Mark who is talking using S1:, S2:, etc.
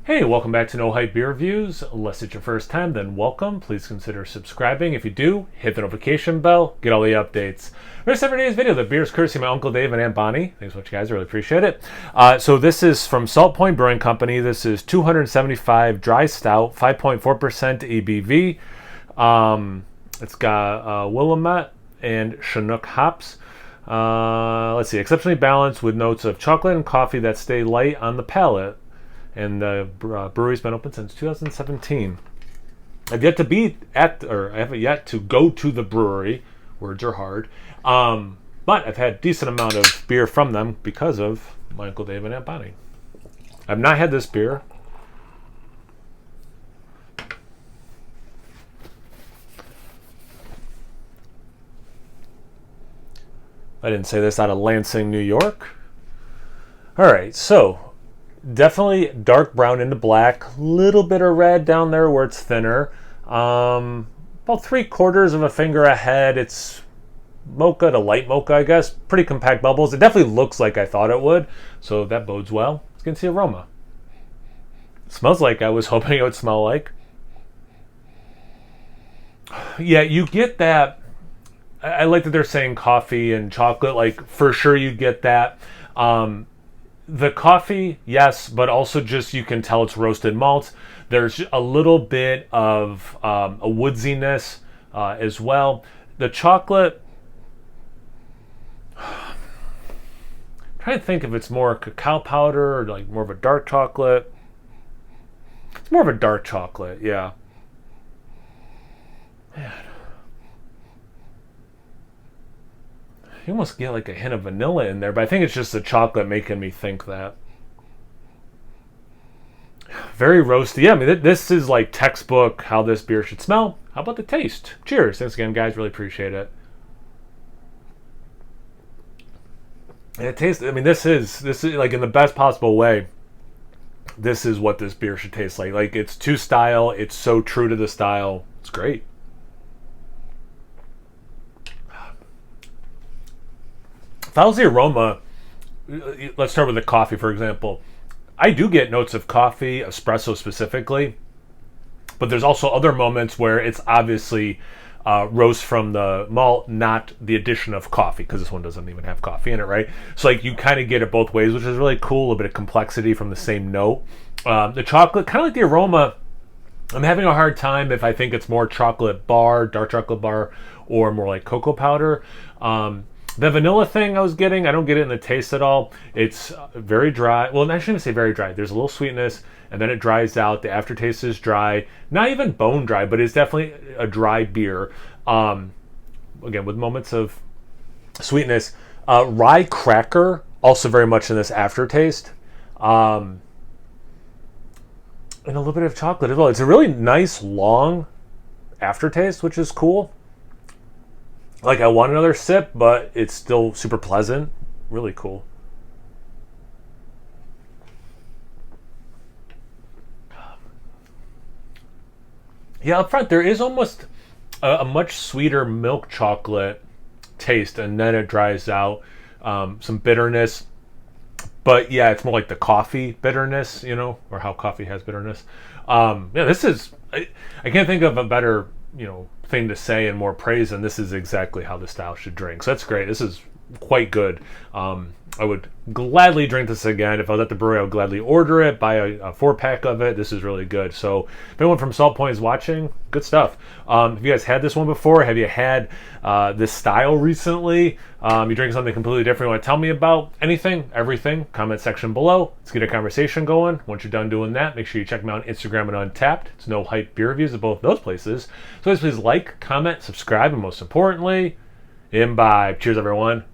S1: Hey, welcome back to No Hype Beer Reviews. Unless it's your first time, then welcome. Please consider subscribing. If you do, hit the notification bell, get all the updates. Here's every day's video. The beer is courtesy of my Uncle Dave and Aunt Bonnie. Thanks so much, guys. I really appreciate it. So this is from Salt Point Brewing Company. This is 275 dry stout, 5.4% ABV. It's got Willamette and Chinook hops. Let's see, exceptionally balanced with notes of chocolate and coffee that stay light on the palate. And the brewery's been open since 2017. I've yet to be at, or I haven't yet to go to the brewery. Words are hard. But I've had a decent amount of beer from them because of my Uncle Dave and Aunt Bonnie. I've not had this beer. I didn't say this out of Lansing, New York. All right, so definitely dark brown into black, little bit of red down there where it's thinner. About 3/4 of a finger ahead. It's mocha to light mocha, I guess. Pretty compact bubbles. It definitely looks like I thought it would, so that bodes well. Let's get into the aroma. It smells like I was hoping it would smell like. Yeah, you get that. I like that they're saying coffee and chocolate. Like, for sure you get that. The coffee, yes, but also just you can tell it's roasted malt. There's a little bit of a woodsiness as well. The chocolate, I'm trying to think if it's more cacao powder or like more of a dark chocolate. It's more of a dark chocolate, yeah. Man. You almost get like a hint of vanilla in there, but I think it's just the chocolate making me think that. Very roasty. Yeah, I mean, this is like textbook how this beer should smell. How about the taste? Cheers. Thanks again, guys. Really appreciate it. And it tastes, I mean, this is like in the best possible way. This is what this beer should taste like. Like, it's to style. It's so true to the style. It's great. If I was the aroma, let's start with the coffee, for example. I do get notes of coffee, espresso specifically, but there's also other moments where it's obviously roast from the malt, not the addition of coffee, because this one doesn't even have coffee in it, right? So like you kind of get it both ways, which is really cool, a bit of complexity from the same note. The chocolate, kind of like the aroma, I'm having a hard time if I think it's more chocolate bar, dark chocolate bar, or more like cocoa powder. The vanilla thing I was getting, I don't get it in the taste at all. It's very dry. Well, I shouldn't say very dry. There's a little sweetness, and then it dries out. The aftertaste is dry. Not even bone dry, but it's definitely a dry beer. Again, with moments of sweetness. Rye cracker, also very much in this aftertaste. And a little bit of chocolate as well. It's a really nice, long aftertaste, which is cool. Like, I want another sip, but it's still super pleasant. Really cool. Yeah, up front, there is almost a much sweeter milk chocolate taste, and then it dries out. Some bitterness. But yeah, it's more like the coffee bitterness, you know, or how coffee has bitterness. Yeah, this is, I can't think of a better, thing to say and more praise, and this is exactly how the style should drink. So that's great. This is quite good. I would gladly drink this again. If I was at the brewery, I would gladly order it, buy a 4-pack of it. This is really good. So if anyone from Salt Point is watching, good stuff. Have you guys had this one before? Have you had this style recently? You drink something completely different you want to tell me about? Anything, everything, comment section below. Let's get a conversation going. Once you're done doing that, make sure you check me out on Instagram and Untappd. It's No Hype Beer Reviews at both those places. So please like, comment, subscribe, and most importantly, imbibe. Cheers, everyone.